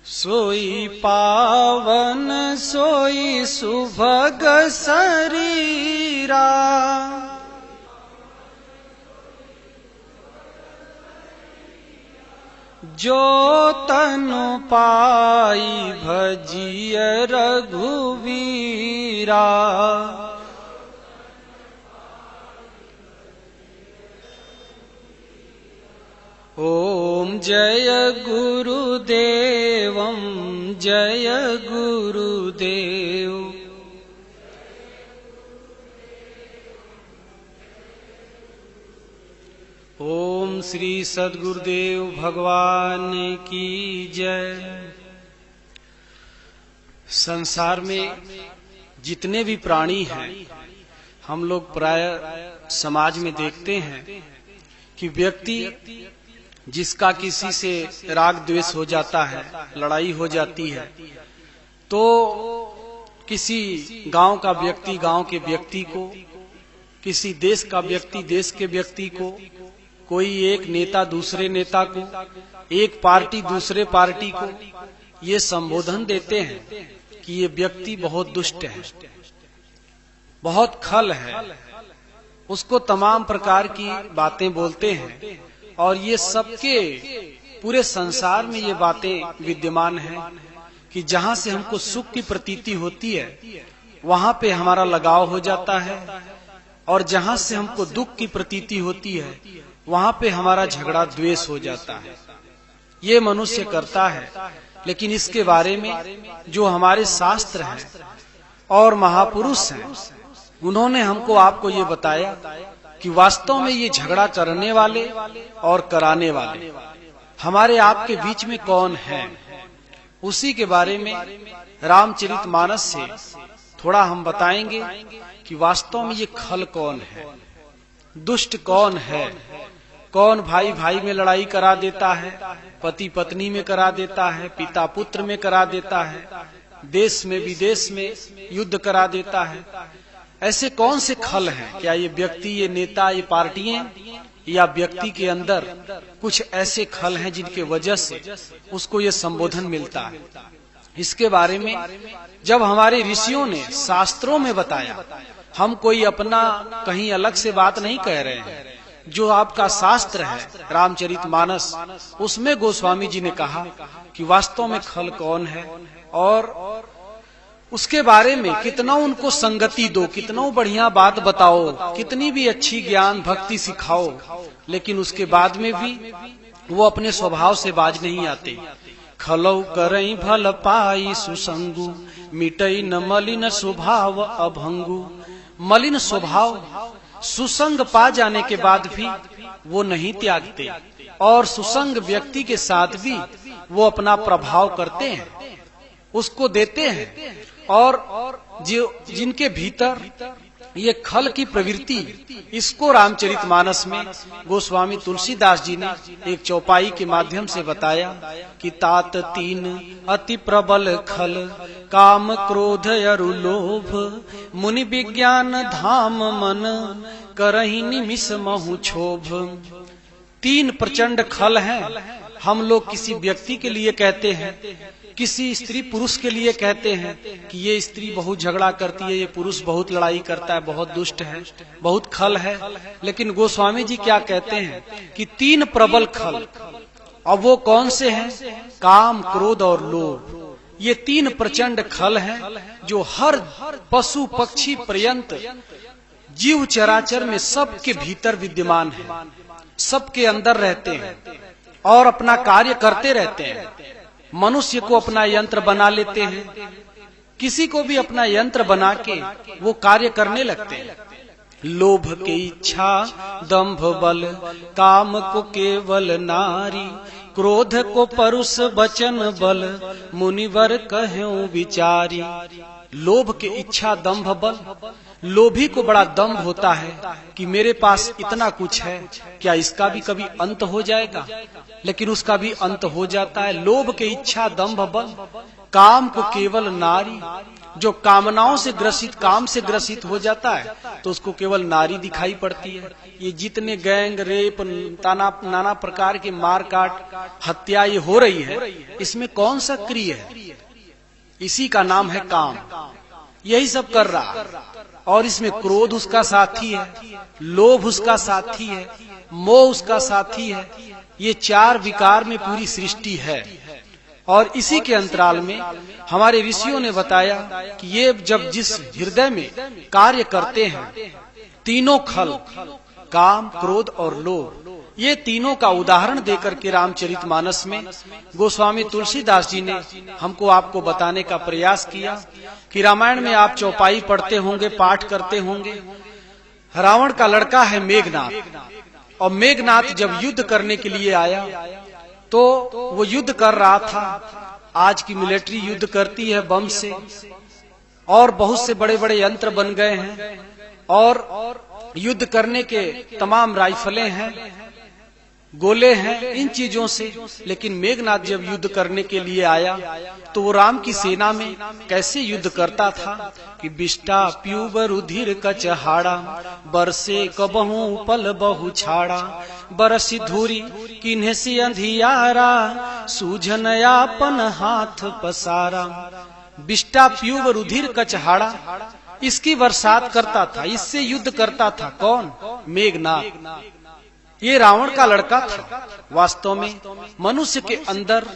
सोई पावन सोई सुभग शरीरा, जो तनु पाई भजिय रघुवीरा। ओम जय गुरुदेवं जय गुरुदेव। ओम श्री सद्गुरुदेव भगवान की जय। संसार में जितने भी प्राणी हैं, हम लोग प्राय समाज में देखते हैं कि व्यक्ति जिसका किसी से राग द्वेष हो जाता है, लड़ाई हो जाती है, तो किसी गांव का व्यक्ति गांव के व्यक्ति को, किसी देश का व्यक्ति देश के व्यक्ति को, कोई एक नेता दूसरे नेता को, एक पार्टी दूसरे पार्टी को ये संबोधन देते हैं कि ये व्यक्ति बहुत दुष्ट है, बहुत खल है, उसको तमाम प्रकार की बातें बोलते हैं। और ये सबके पूरे संसार में ये बातें विद्यमान हैं कि जहां से हमको सुख की प्रतीति होती है वहां पे हमारा लगाव हो जाता है, और जहां से हमको दुख की प्रतीति होती है वहां पे हमारा झगड़ा द्वेष हो जाता है। ये मनुष्य करता है, लेकिन इसके बारे में जो हमारे शास्त्र हैं और महापुरुष हैं, उन्होंने हमको आपको ये बताया कि वास्तव में ये झगड़ा करने वाले और कराने वाले हमारे आपके बीच में कौन है। उसी के बारे में रामचरितमानस से थोड़ा हम बताएंगे कि वास्तव में ये खल कौन है, दुष्ट कौन है, कौन भाई भाई में लड़ाई करा देता है, पति पत्नी में करा देता है, पिता पुत्र में करा देता है, देश में विदेश में युद्ध करा देता है। ऐसे कौन से खल हैं? क्या ये व्यक्ति, ये नेता, ये पार्टियां, या व्यक्ति के अंदर कुछ ऐसे खल हैं जिनके वजह से उसको ये संबोधन मिलता है? इसके बारे में जब हमारे ऋषियों ने शास्त्रों में बताया, हम कोई अपना कहीं अलग से बात नहीं कह रहे हैं, जो आपका शास्त्र है रामचरितमानस, उसमें गोस्वामी जी ने कहा कि वास्तव में खल कौन है और उसके बारे में कितना उनको संगति दो, कितना बढ़िया बात बताओ, कितनी भी अच्छी ज्ञान भक्ति सिखाओ, लेकिन उसके बाद में भी वो अपने स्वभाव से बाज नहीं आते। खलौ करई भल पाई सुसंगु, मिटई न मलिन स्वभाव अभंगु। मलिन स्वभाव सुसंग पा जाने के बाद भी वो नहीं त्यागते, और सुसंग व्यक्ति के साथ भी वो अपना प्रभाव करते हैं, उसको देते हैं। और जो जिनके भीतर ये खल की प्रवृत्ति, इसको रामचरितमानस में गोस्वामी तुलसीदास जी ने एक चौपाई के माध्यम से बताया कि तात तीन अति प्रबल खल, काम क्रोध अरु लोभ, मुनि विज्ञान धाम मन, करहि निमिष महु क्षोभ। तीन प्रचंड खल हैं। हम लोग किसी व्यक्ति के लिए कहते हैं, किसी स्त्री पुरुष के लिए कहते हैं कि ये स्त्री बहुत झगड़ा करती है, ये पुरुष बहुत लड़ाई करता है, बहुत दुष्ट है, बहुत खल है। लेकिन गोस्वामी जी क्या कहते हैं कि तीन प्रबल खल, और वो कौन से हैं? काम, क्रोध और लोभ। ये तीन प्रचंड खल हैं जो हर पशु पक्षी पर्यंत जीव चराचर में सबके भीतर विद्यमान है, सबके अंदर रहते हैं और अपना कार्य करते रहते हैं। मनुष्य को अपना यंत्र बना लेते हैं, किसी को भी अपना यंत्र बना के वो कार्य करने लगते हैं। लोभ के इच्छा दंभ बल, काम को केवल नारी, क्रोध को परुष वचन बल, मुनिवर कह्यो विचारी। लोभ के इच्छा दंभ बल, लोभी को बड़ा दंभ होता है कि मेरे पास इतना कुछ है, क्या इसका भी कभी अंत हो जाएगा? लेकिन उसका भी अंत हो जाता है। लोभ के इच्छा दंभ बल, काम को केवल नारी, जो कामनाओं से ग्रसित, काम से ग्रसित हो जाता है तो उसको केवल नारी दिखाई पड़ती है। ये जितने गैंग, रेप, नाना प्रकार के मारकाट, हत्या ये हो रही है, इसमें कौन सक्रिय है? इसी का नाम है काम। यही सब कर रहा है। और इसमें क्रोध उसका साथी है, लोभ उसका साथी है, मोह उसका साथी है। ये चार विकार में पूरी सृष्टि है। और इसी के अंतराल में हमारे ऋषियों ने बताया कि ये जब जिस हृदय में कार्य करते हैं, तीनों खल, काम, क्रोध और लोभ, ये तीनों का उदाहरण देकर के रामचरितमानस में गोस्वामी तुलसीदास जी ने हमको आपको बताने का प्रयास किया कि रामायण में आप चौपाई पढ़ते होंगे, पाठ करते होंगे। रावण का लड़का है मेघनाद, और मेघनाद जब युद्ध करने के लिए आया तो वो युद्ध कर रहा था। आज की मिलिट्री युद्ध करती है बम से, और बहुत से बड़े बड़े यंत्र बन गए हैं, और युद्ध करने के तमाम राइफलें हैं, गोले हैं, इन चीजों से। लेकिन मेघनाद जब युद्ध करने के लिए आया तो वो राम की सेना में कैसे युद्ध करता था कि बिष्टा प्यूब रुधिर कचहाड़ा, बरसे कबहू पल बहु छाड़ा, बरसी धूरी किन्हे सी अंधियारा, सूझन आपन हाथ पसारा। बिष्टा प्यूब रुधिर कचहाड़ा, इसकी बरसात करता था, इससे युद्ध करता था। कौन? मेघनाद। ये रावण का लड़का था। वास्तव में मनुष्य के अंदर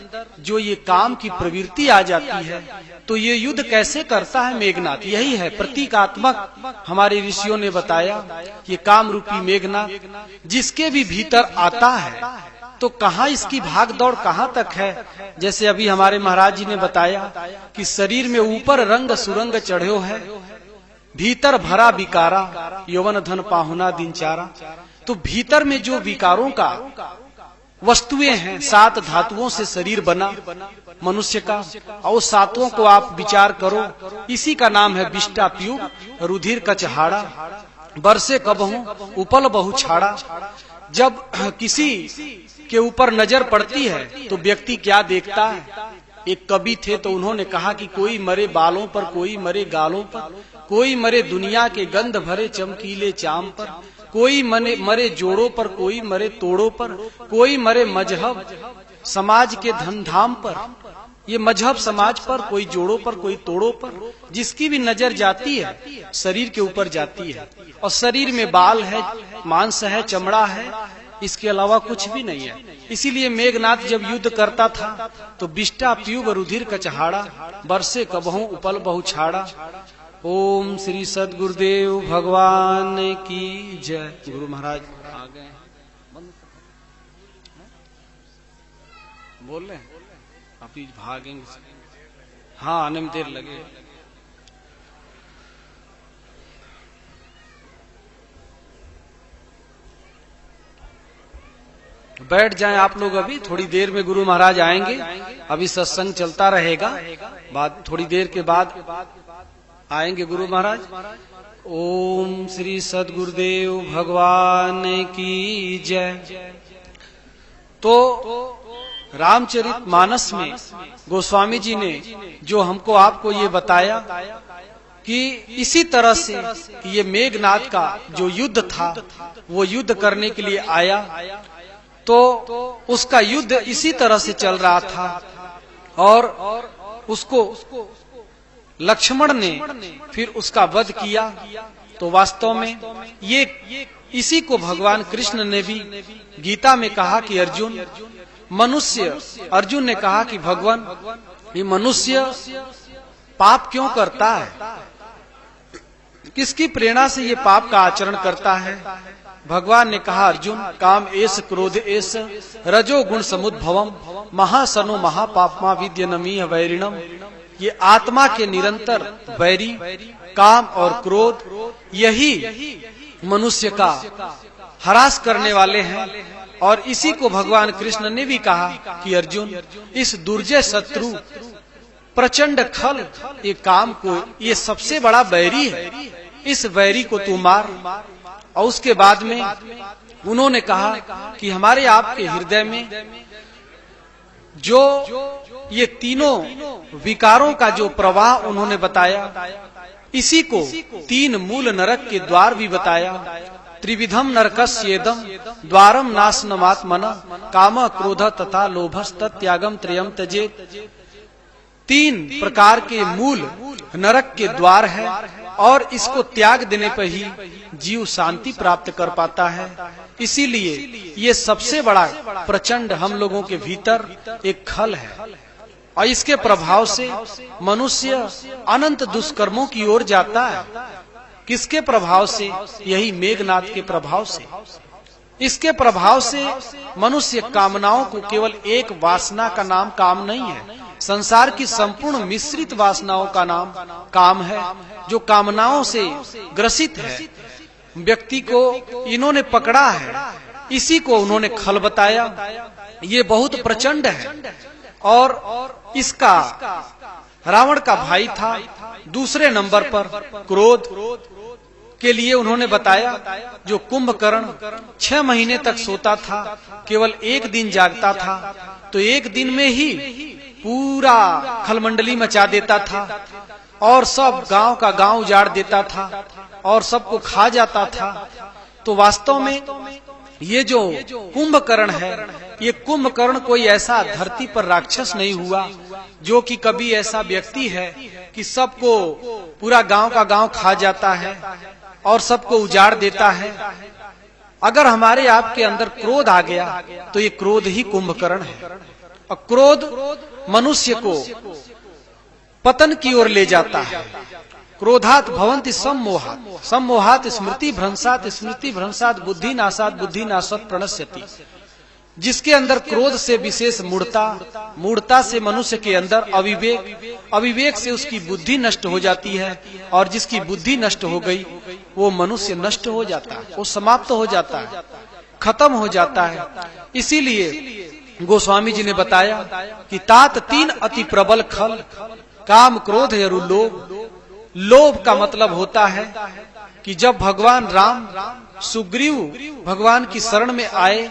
जो ये काम की प्रवृत्ति आ जाती है तो ये युद्ध कैसे करता है मेघनाद? यही है प्रतीकात्मक। हमारे ऋषियों ने बताया कि काम रूपी मेघनाद जिसके भी भीतर आता है तो कहाँ इसकी भाग दौड़ कहाँ तक है। जैसे अभी हमारे महाराज जी ने बताया कि शरीर में ऊपर रंग सुरंग चढ़ो है, भीतर भरा विकारा, यौवन धन पाहुना दिनचारा। तो भीतर में जो विकारों का वस्तुएं हैं, 7 धातुओं से शरीर बना मनुष्य का, और 7 को आप विचार करो, इसी का नाम है बिष्टा प्यूब रुधिर कचहाड़ा, बरसे कबहू उपल बहु छाड़ा। जब किसी के ऊपर नजर पड़ती है तो व्यक्ति क्या देखता है? एक कवि थे तो उन्होंने कहा कि कोई मरे बालों पर, कोई मरे गालों पर, कोई मरे दुनिया के गंध भरे चमकीले चाम पर, कोई मरे जोड़ों पर, कोई मरे तोड़ों पर, कोई मरे मजहब समाज के धनधाम पर। ये मजहब समाज पर, कोई जोड़ों पर, कोई तोड़ों पर, जिसकी भी नजर जाती है शरीर के ऊपर जाती है। और शरीर में बाल है, मांस है, चमड़ा है, इसके अलावा कुछ भी नहीं है। इसीलिए मेघनाद जब युद्ध करता था तो बिष्टा प्यूब रुधिर कचहाड़ा, बरसे कबहू उपल बहु छाड़ा। ओम श्री सद्गुरुदेव भगवान की जय। गुरु महाराज आ गए, बोल रहे हैं आप ही भागेंगे। हाँ, आने में देर लगे। बैठ जाएं आप लोग, अभी थोड़ी देर में गुरु महाराज आएंगे। अभी सत्संग चलता रहेगा, बाद थोड़ी देर के बाद आएंगे गुरु महाराज। ओम श्री सद्गुरुदेव भगवान की जय। तो रामचरितमानस में गोस्वामी जी ने जो हमको आपको ये बताया कि इसी तरह से कि ये मेघनाद का जो युद्ध था वो युद्ध करने के लिए आया, तो उसका युद्ध इसी तरह से चल रहा था। और उसको लक्ष्मण ने फिर उसका वध किया। तो वास्तव में ये इसी को भगवान कृष्ण ने भी गीता में कहा कि अर्जुन, मनुष्य, अर्जुन ने कहा कि भगवान ये मनुष्य पाप क्यों करता है, किसकी प्रेरणा से ये पाप का आचरण करता है। भगवान ने कहा अर्जुन, काम एस क्रोध एस रजो गुण समुद्भवम महासनो महापापमा विद्यनमीह वैरिणम। ये आत्मा के निरंतर वैरी काम और क्रोध यही मनुष्य का हरास करने वाले हैं। और इसी को भगवान कृष्ण ने भी कहा कि अर्जुन, इस दुर्जय शत्रु प्रचंड खल ये काम को, ये सबसे बड़ा बैरी है, इस बैरी को तू मार। और उसके बाद में उन्होंने कहा कि हमारे आपके हृदय में जो ये तीनों विकारों का जो प्रवाह उन्होंने बताया, इसी को 3 मूल नरक के द्वार भी बताया। त्रिविधम नरकस्येदम द्वारम नाशनमात्मना काम क्रोध तथा लोभस्तत्यागम त्रयम त्यजेत। 3 प्रकार के मूल नरक के द्वार है और इसको त्याग देने पर ही जीव शांति प्राप्त कर पाता है। इसीलिए ये सबसे बड़ा प्रचंड हम लोगों के भीतर एक खल है और इसके प्रभाव से मनुष्य अनंत दुष्कर्मों की ओर जाता है। किसके प्रभाव से? यही मेघनाद के प्रभाव से। इसके प्रभाव से मनुष्य कामनाओं को, केवल एक वासना का नाम काम नहीं है, संसार की संपूर्ण मिश्रित वासनाओं का नाम काम है, जो कामनाओं से ग्रसित है। व्यक्ति को इन्होंने पकड़ा है, इसी को उन्होंने खल बताया। ये बहुत प्रचंड है और इसका रावण का भाई था। दूसरे नंबर पर क्रोध के लिए उन्होंने बताया, जो कुंभकर्ण 6 महीने तक सोता था, केवल एक दिन जागता था, तो एक दिन में ही पूरा खलमंडली मचा देता था और सब गांव का गांव उजाड़ देता था और सबको खा जाता था। तो वास्तव में ये जो कुंभकर्ण है, ये कुंभकर्ण कोई ऐसा धरती पर राक्षस नहीं हुआ जो कि कभी ऐसा व्यक्ति है कि सबको, पूरा गांव का गांव खा जाता है और सबको उजाड़ देता है। अगर हमारे आपके अंदर क्रोध आ गया तो ये क्रोध ही कुंभकर्ण है और क्रोध मनुष्य को पतन की ओर ले जाता है। क्रोधात भवन्ति सम्मोहात्, सम्मोहात् स्मृति भ्रंशात्, स्मृति भ्रंशात् बुद्धि नाशात्, बुद्धि नाशात् प्रणश्यति। जिसके अंदर क्रोध से विशेष मूढ़ता, मूढ़ता से मनुष्य के अंदर अविवेक, अविवेक से उसकी बुद्धि नष्ट हो जाती है और जिसकी बुद्धि नष्ट हो गई वो मनुष्य नष्ट हो जाता है, वो समाप्त हो जाता है, खत्म हो जाता है। इसीलिए गोस्वामी जी ने बताया कि तात 3 अति प्रबल खल, काम क्रोध और लोभ। लोभ का मतलब होता है कि जब भगवान राम सुग्रीव भगवान की शरण में आए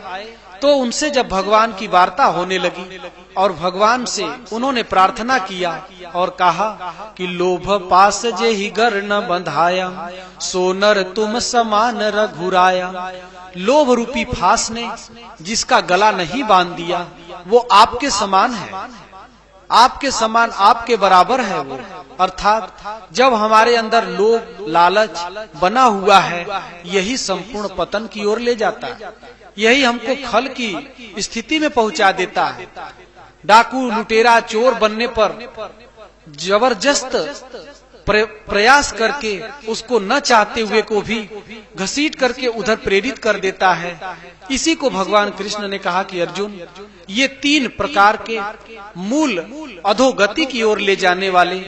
तो उनसे जब भगवान की वार्ता होने लगी और भगवान से उन्होंने प्रार्थना किया और कहा कि लोभ पास जे ही गर न बंधाया, सोनर तुम समान रघुराया। लोभ रूपी फांस ने जिसका गला नहीं बांध दिया वो आपके समान है, आपके समान, आपके बराबर है वो। अर्थात जब हमारे अंदर लोभ लालच बना हुआ है, यही संपूर्ण पतन की ओर ले जाता है, यही हमको खल की स्थिति में पहुंचा देता है। डाकू लुटेरा चोर बनने पर जबरदस्त प्रयास करके उसको न चाहते हुए को भी घसीट करके उधर प्रेरित कर देता है। इसी को भगवान कृष्ण ने कहा कि अर्जुन, ये 3 प्रकार के मूल अधोगति की ओर ले जाने वाले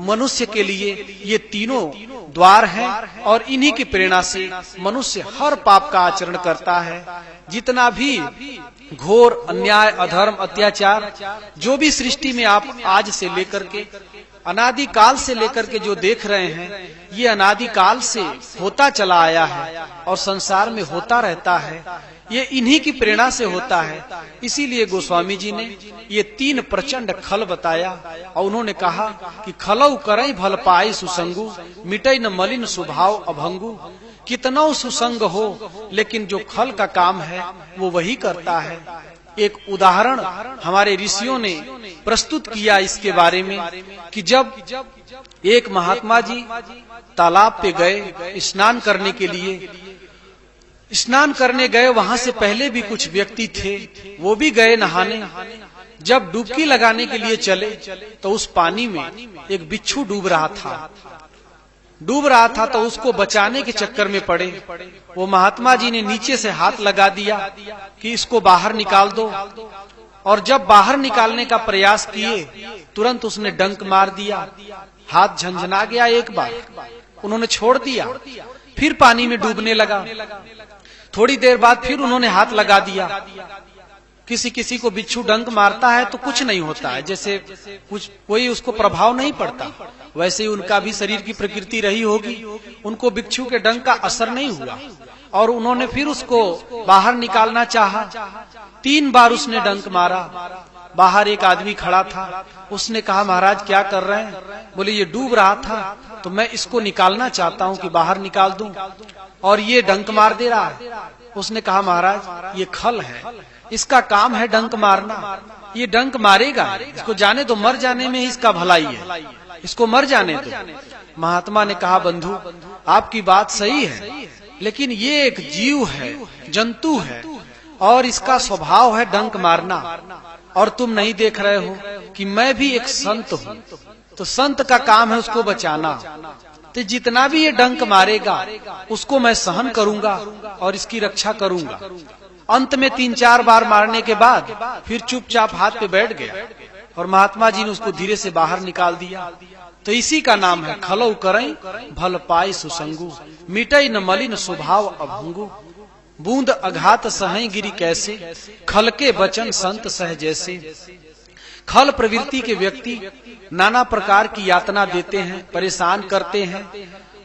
मनुष्य के लिए ये तीनों द्वार हैं और इन्हीं की प्रेरणा से मनुष्य हर पाप का आचरण करता है। जितना भी घोर अन्याय, अधर्म, अत्याचार जो भी सृष्टि में आप आज से लेकर के अनादि काल से लेकर के जो देख रहे हैं, ये अनादि काल से होता चला आया है और संसार में होता रहता है। ये इन्हीं की प्रेरणा से होता है। इसीलिए गोस्वामी जी ने ये 3 प्रचंड खल बताया और उन्होंने कहा कि खलऊ करई भल पाई सुसंगु, मिटई न मलिन स्वभाव अभंगु। कितना सुसंग हो, लेकिन जो खल का काम है वो वही करता है। एक उदाहरण हमारे ऋषियों ने प्रस्तुत किया इसके बारे में कि जब एक महात्मा जी तालाब पे गए स्नान करने के लिए, स्नान करने गए, वहां से पहले भी कुछ व्यक्ति थे, वो भी गए नहाने। जब डुबकी लगाने के लिए चले तो उस पानी में एक बिच्छू डूब रहा था तो उसको बचाने के चक्कर में पड़े। वो महात्मा जी ने नीचे से हाथ लगा दिया कि इसको बाहर निकाल दो, और जब बाहर निकालने का प्रयास किए तुरंत उसने डंक मार दिया, हाथ झंझना गया। एक बार उन्होंने छोड़ दिया, फिर पानी में डूबने लगा। थोड़ी देर बाद फिर उन्होंने हाथ लगा दिया। किसी किसी को बिच्छू डंक मारता है तो कुछ नहीं होता है, जैसे कुछ कोई उसको प्रभाव नहीं पड़ता, वैसे ही उनका भी शरीर की प्रकृति रही होगी, उनको बिच्छू के डंक का असर नहीं हुआ और उन्होंने फिर उसको बाहर निकालना चाहा। 3 बार उसने डंक मारा बाहर एक आदमी खड़ा था। उसने कहा, महाराज क्या कर रहे हैं? बोले, ये डूब रहा था तो मैं इसको निकालना चाहता हूँ कि बाहर निकाल दूं, और ये डंक मार दे रहा है। उसने कहा, महाराज ये खल है, इसका काम है डंक मारना, ये डंक मारेगा, इसको जाने दो, मर जाने में इसका भलाई है, इसको मर जाने दो। महात्मा ने कहा, बंधु आपकी बात सही है, लेकिन ये एक जीव है, जंतु है, और इसका स्वभाव है डंक मारना, और तुम नहीं देख रहे हो कि मैं भी एक संत हूँ, तो संत का काम है उसको बचाना, तो जितना भी ये डंक मारेगा उसको मैं सहन करूंगा और इसकी रक्षा करूंगा। अंत में 3-4 बार मारने के बाद फिर चुपचाप हाथ पे बैठ गया, और महात्मा जी ने उसको धीरे से बाहर निकाल दिया। तो इसी का नाम है खलौ करई भल पाई सुसंगु, मिटई न मलिन स्वभाव अभंगु, बूंद अघात सहई गिरी कैसे, खल के बचन संत सह जैसे। खल प्रवृत्ति के व्यक्ति नाना प्रकार की यातना देते हैं, परेशान करते हैं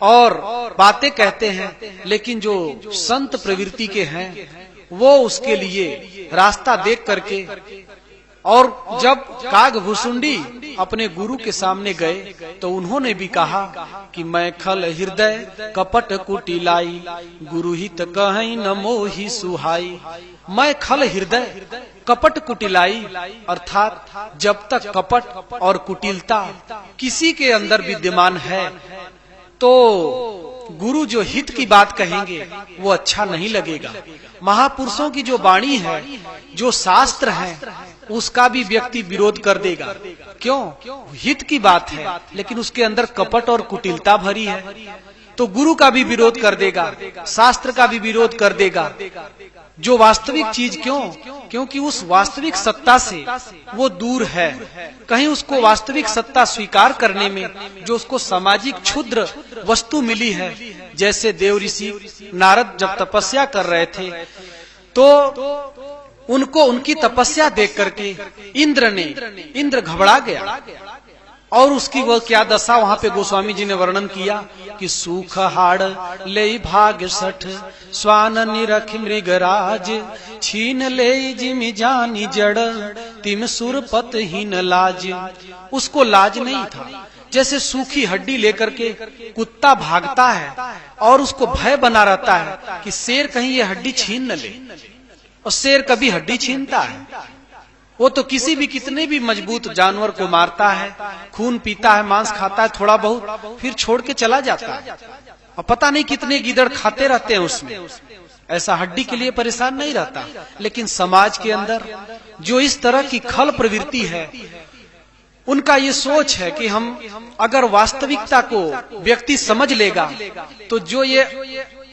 और बातें कहते हैं, लेकिन जो संत प्रवृत्ति के हैं वो उसके लिए रास्ता देख करके, और जब काग भुसुंडी अपने गुरु के सामने गए तो उन्होंने भी कहा कि मैं खल हृदय कपट कुटिलाई, गुरु हित कहीं न मोहि सुहाई। मैं खल हृदय कपट कुटिलाई, अर्थात जब तक कपट और कुटिलता किसी के अंदर विद्यमान है तो गुरु जो हित की बात कहेंगे वो अच्छा नहीं लगेगा। महापुरुषों की जो वाणी है, जो शास्त्र है, उसका भी व्यक्ति विरोध कर देगा। क्यों? हित की बात है लेकिन उसके अंदर कपट और कुटिलता भरी है, तो गुरु का भी विरोध कर देगा, शास्त्र का भी विरोध कर देगा। जो वास्तविक चीज, क्यों? क्योंकि उस वास्तविक सत्ता से वो दूर है। कहीं उसको वास्तविक सत्ता स्वीकार करने में जो उसको सामाजिक क्षुद्र वस्तु मिली है, जैसे देव ऋषि नारद जब तपस्या कर रहे थे तो उनको उनकी तपस्या देख करके इंद्र घबरा गया, और उसकी वो क्या दशा वहाँ पे गोस्वामी जी ने वर्णन किया कि सूख हाड़ ले भाग सठ, स्वान निरख मृगराज, छीन ले जिमि जानी जड़, तिम सुरपत हीन लाज। उसको लाज नहीं था। जैसे सूखी हड्डी लेकर के कुत्ता भागता है और उसको भय बना रहता है कि शेर कहीं ये हड्डी छीन न ले, और शेर कभी हड्डी छीनता है? वो तो किसी भी कितने भी मजबूत जानवर को मारता है, खून पीता है, मांस खाता है थोड़ा बहुत, फिर छोड़ के चला जाता है, और पता नहीं कितने गीदड़ खाते रहते हैं उसमें। ऐसा हड्डी के लिए परेशान नहीं रहता। लेकिन समाज के अंदर जो इस तरह की खल प्रवृत्ति है, उनका ये सोच है कि हम अगर वास्तविकता को व्यक्ति समझ लेगा तो जो ये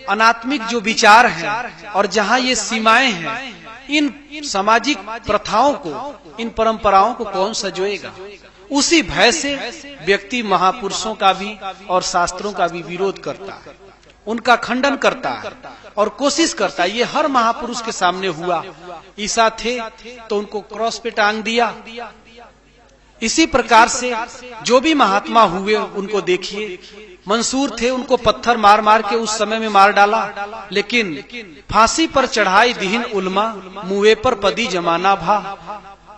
अनात्मिक जो विचार हैं और जहाँ ये सीमाएं हैं, इन सामाजिक प्रथाओं को, इन परंपराओं को कौन सजोएगा? उसी भय से व्यक्ति महापुरुषों का भी और शास्त्रों का भी विरोध करता है, उनका खंडन करता है और कोशिश करता है। ये हर महापुरुष के सामने हुआ। ईसा थे तो उनको क्रॉस पे टांग दिया। इसी प्रकार से जो भी महात्मा हुए उनको देखिए, मंसूर थे, उनको पत्थर मार मार के उस समय में मार डाला, लेकिन फांसी पर चढ़ाई दीन उल्मा, मुए पर पदी जमाना भा।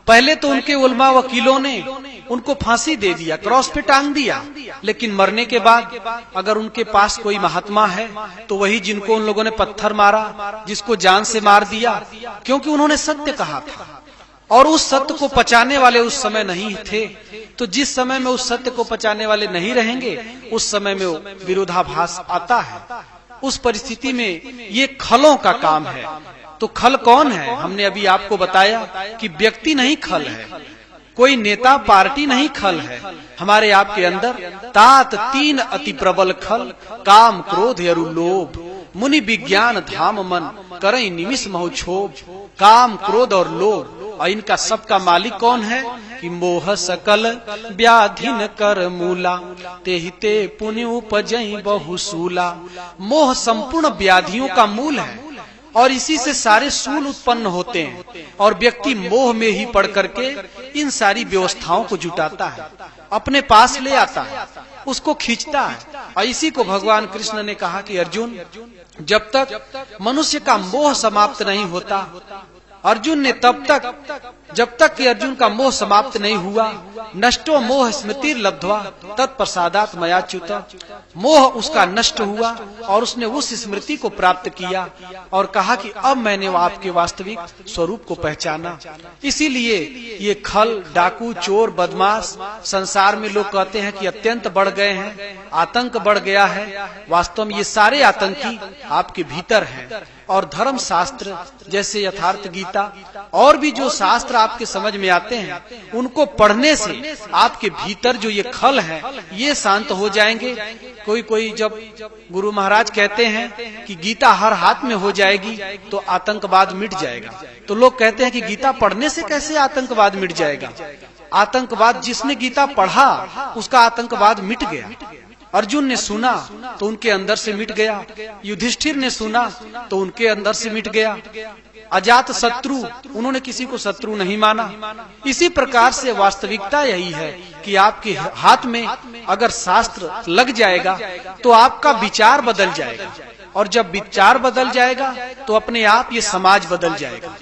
पहले तो उनके उल्मा वकीलों ने उनको फांसी दे दिया, क्रॉस पे टांग दिया, लेकिन मरने के बाद अगर उनके पास कोई महात्मा है तो वही जिनको उन लोगों ने पत्थर मारा, जिसको जान से मार दिया, क्योंकि उन्होंने सत्य कहा था और उस सत्य को पचाने वाले उस समय नहीं थे। तो जिस समय में उस सत्य को पचाने वाले नहीं रहेंगे, उस समय में विरोधाभास आता है। उस परिस्थिति में ये खलों का काम है। तो खल कौन है? हमने अभी आपको बताया कि व्यक्ति नहीं खल है, कोई नेता पार्टी नहीं खल है। हमारे आपके अंदर तात 3 अति प्रबल खल, काम क्रोध अरु लोभ, मुनि विज्ञान धाम मन, करई निमिष महु क्षोभ। काम क्रोध और लोभ, और इनका सबका मालिक कौन है? कि मोह सकल व्याधिन कर मूला, तेहिते पुण्य उपजई बहुसूला। मोह संपूर्ण व्याधियों का मूल है और इसी से सारे सूल उत्पन्न होते हैं, और व्यक्ति मोह में ही पड़ करके इन सारी व्यवस्थाओं को जुटाता है, अपने पास ले आता है, उसको खींचता है। और इसी को भगवान कृष्ण ने कहा कि अर्जुन, जब तक मनुष्य का मोह समाप्त नहीं होता अर्जुन ने तब तक, जब तक कि अर्जुन का मोह समाप्त नहीं हुआ, नष्टो मोह स्मृति लब्ध्वा तत्प्रसादात् मयाच्युत, मोह उसका नष्ट हुआ और उसने उस स्मृति को प्राप्त किया और कहा कि अब मैंने आपके वास्तविक स्वरूप को पहचाना। इसीलिए ये खल, डाकू, चोर, बदमाश संसार में लोग कहते हैं कि अत्यंत बढ़ गए हैं, आतंक बढ़ गया है। वास्तव में ये सारे आतंकी आपके भीतर हैं। और धर्म शास्त्र जैसे यथार्थ गीता और भी जो शास्त्र आपके समझ में आते हैं, उनको पढ़ने से आपके भीतर जो ये खल है ये शांत हो जाएंगे। कोई जब गुरु महाराज कहते हैं कि गीता हर हाथ में हो जाएगी तो आतंकवाद मिट जाएगा, तो लोग कहते हैं कि गीता पढ़ने से कैसे आतंकवाद मिट जाएगा। आतंकवाद जिसने गीता पढ़ा उसका आतंकवाद मिट गया। अर्जुन ने सुना तो उनके अंदर से मिट गया, युधिष्ठिर ने सुना तो उनके अंदर से मिट गया। अजात शत्रु, उन्होंने किसी को शत्रु नहीं माना। इसी प्रकार से वास्तविकता यही है कि आपके हाथ में अगर शास्त्र लग जाएगा तो आपका विचार बदल जाएगा, और जब विचार बदल जाएगा तो अपने आप ये समाज बदल जाएगा,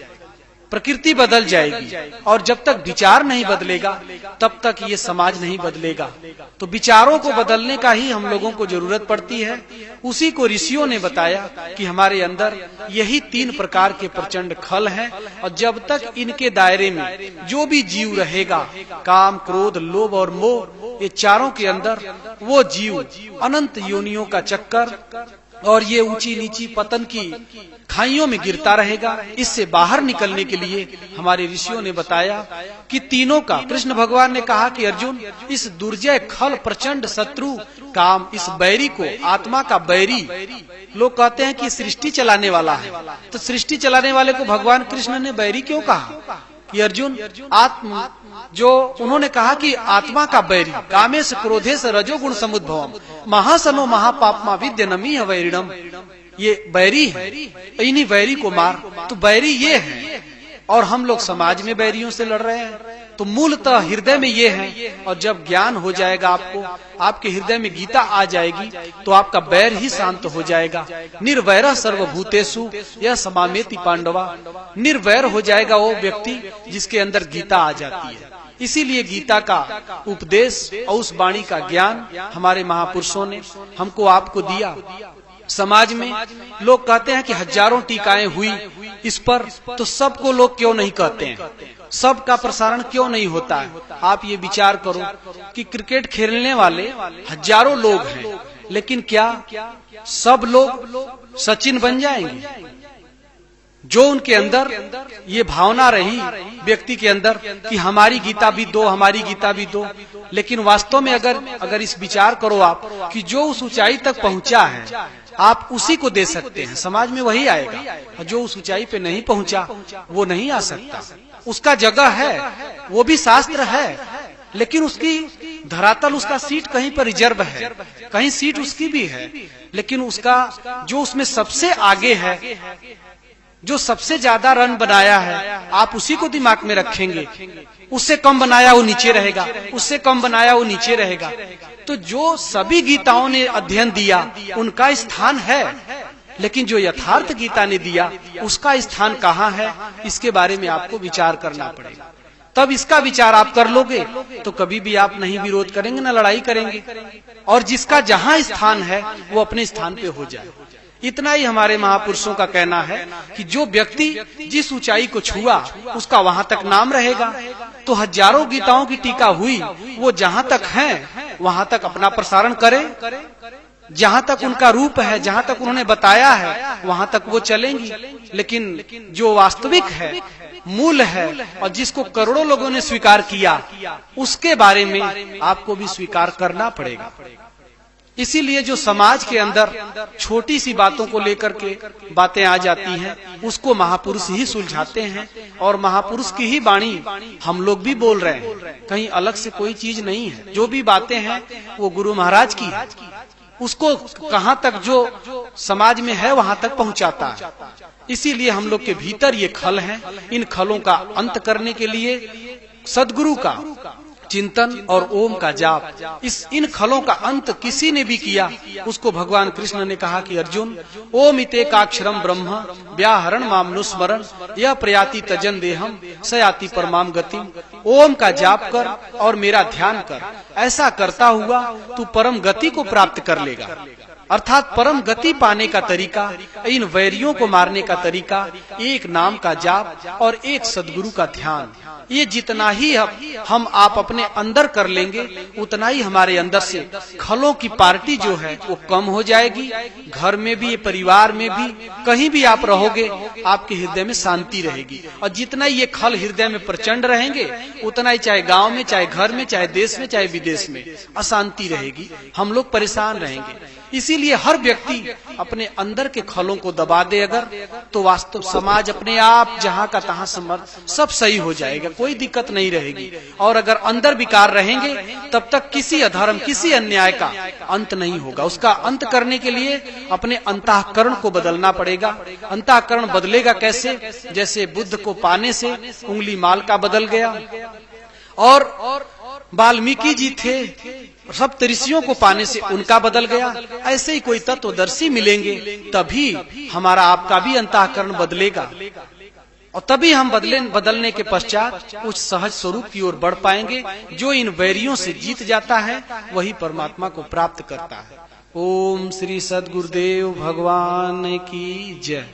प्रकृति बदल जाएगी। और जब तक विचार नहीं बदलेगा तब तक ये समाज नहीं बदलेगा। तो विचारों को बदलने का ही हम लोगों को जरूरत पड़ती है। उसी को ऋषियों ने बताया कि हमारे अंदर यही 3 प्रकार के प्रचंड खल हैं, और जब तक इनके दायरे में जो भी जीव रहेगा, काम, क्रोध, लोभ और मोह, ये चारों के अंदर वो जीव अनंत योनियों का चक्कर और ये ऊंची नीची पतन की खाइयों में गिरता रहेगा। इससे बाहर निकलने के लिए हमारे ऋषियों ने बताया कि तीनों का, कृष्ण भगवान ने कहा कि अर्जुन, इस दुर्जय खल प्रचंड शत्रु काम, इस बैरी को, आत्मा का बैरी, लोग कहते हैं कि सृष्टि चलाने वाला है, तो सृष्टि चलाने वाले को भगवान कृष्ण ने बैरी क्यों कहा कि अर्जुन आत्मा, जो उन्होंने कहा कि आत्मा का बैरी, कामेश क्रोधेश रजोगुण समुद्भवम महासनो महापापमा विद्यनमी वैरिणम, ये बैरी है, इन्हीं बैरी को मार। तो बैरी ये है और हम लोग समाज में बैरियों से लड़ रहे हैं। तो मूलतः हृदय में ये है, और जब ज्ञान हो जाएगा आपको, आपके हृदय में गीता आ जाएगी तो आपका बैर ही शांत हो जाएगा। निर्वैर सर्वभूतेषु यह समामेति पांडवा, निर्वैर हो जाएगा वो व्यक्ति जिसके अंदर गीता आ जाती है। इसीलिए गीता का उपदेश और उस वाणी का ज्ञान हमारे महापुरुषों ने हमको आपको दिया। समाज में लोग कहते हैं कि हजारों टीकाएं हुई इस पर, तो सबको लोग क्यों नहीं कहते हैं, सबका प्रसारण क्यों नहीं होता है। आप ये विचार करो कि क्रिकेट खेलने वाले हजारों लोग हैं, लेकिन क्या सब लोग सचिन बन जाएंगे? जो उनके अंदर ये भावना रही व्यक्ति के अंदर कि हमारी गीता भी दो, हमारी गीता भी दो, लेकिन वास्तव में अगर इस विचार करो आप कि जो उस ऊंचाई तक पहुंचा है आप उसी को दे सकते हैं, समाज में वही आएगा, और जो उस ऊंचाई पे नहीं पहुंचा वो नहीं आ सकता। उसका जगह है, वो भी शास्त्र है, लेकिन उसकी धरातल, उसका सीट कहीं पर रिजर्व है, कहीं सीट उसकी भी है, लेकिन उसका जो उसमें सबसे आगे है, जो सबसे ज्यादा रन बनाया है, आप उसी को दिमाग में रखेंगे। उससे कम बनाया वो नीचे रहेगा, उससे कम बनाया वो नीचे रहेगा। तो जो सभी गीताओं ने अध्ययन दिया उनका स्थान है, लेकिन जो यथार्थ गीता ने दिया उसका स्थान कहाँ है, इसके बारे में आपको विचार करना पड़ेगा। तब इसका विचार आप कर लोगे तो कभी भी आप नहीं विरोध करेंगे, न लड़ाई करेंगे, और जिसका जहाँ स्थान है वो अपने स्थान पे हो जाए। इतना ही हमारे महापुरुषों का कहना है कि जो व्यक्ति जिस ऊंचाई को छुआ उसका वहां तक नाम रहेगा। तो हजारों गीताओं की टीका हुई, वो जहां तक हैं वहां तक अपना प्रसारण करें, जहां तक उनका रूप है, जहां तक उन्होंने बताया है वहां तक वो चलेंगी। लेकिन जो वास्तविक है, मूल है, और जिसको करोड़ों लोगों ने स्वीकार किया, उसके बारे में आपको भी स्वीकार करना पड़ेगा। इसीलिए जो समाज के अंदर छोटी सी बातों को लेकर के बातें आ जाती हैं, उसको महापुरुष ही सुलझाते हैं, और महापुरुष की ही वाणी हम लोग भी बोल रहे हैं, कहीं अलग से कोई चीज नहीं है। जो भी बातें हैं वो गुरु महाराज की है, उसको कहाँ तक जो समाज में है वहां तक पहुंचाता है। इसीलिए हम लोग के भीतर ये खल हैं, इन खलों का अंत करने के लिए सदगुरु का चिंतन और ओम का जाप, इन खलों का अंत किसी ने भी किया, उसको भगवान कृष्ण ने कहा कि अर्जुन, ओम इतेकाक्षरम ब्रह्म व्याहरण मामनुस्मरण यह प्रयाति तजन देहम सयाति परमाम गतिम। ओम का जाप कर और मेरा ध्यान कर, ऐसा करता हुआ तू परम गति को प्राप्त कर लेगा। अर्थात परम गति पाने का तरीका, इन वैरियों को मारने का तरीका, एक नाम का जाप और एक सद्गुरु का ध्यान, ये जितना ही हम आप अपने अंदर कर लेंगे, उतना ही हमारे अंदर से खलों की पार्टी जो है वो कम हो जाएगी। घर में भी, परिवार में भी, कहीं भी आप रहोगे, आपके हृदय में शांति रहेगी। और जितना ये खल हृदय में प्रचंड रहेंगे, उतना ही चाहे गांव में, चाहे घर में, चाहे देश में, चाहे विदेश में अशांति रहेगी, हम लोग परेशान रहेंगे। इसीलिए हर व्यक्ति अपने अंदर के खलों को दबा दे अगर, तो वास्तव समाज अपने आप जहाँ का तहाँ सब सही हो जाएगा, कोई दिक्कत नहीं रहेगी। और अगर अंदर विकार रहेंगे, तब तक किसी अधर्म, किसी अन्याय का अंत नहीं होगा। उसका अंत करने के लिए अपने अंतःकरण को बदलना पड़ेगा। अंतःकरण बदलेगा कैसे? जैसे बुद्ध को पाने से उंगली माल का बदल गया, और वाल्मीकि जी थे, सब ऋषियों को पाने से उनका बदल गया। ऐसे ही कोई तत्वदर्शी मिलेंगे, तभी हमारा आपका भी अंतःकरण बदलेगा, और तभी हम बदलने के पश्चात उस सहज स्वरूप की ओर बढ़ पाएंगे। जो इन वैरियों से जीत जाता है, वही परमात्मा को प्राप्त करता है। ओम श्री सद्गुरुदेव भगवान की जय।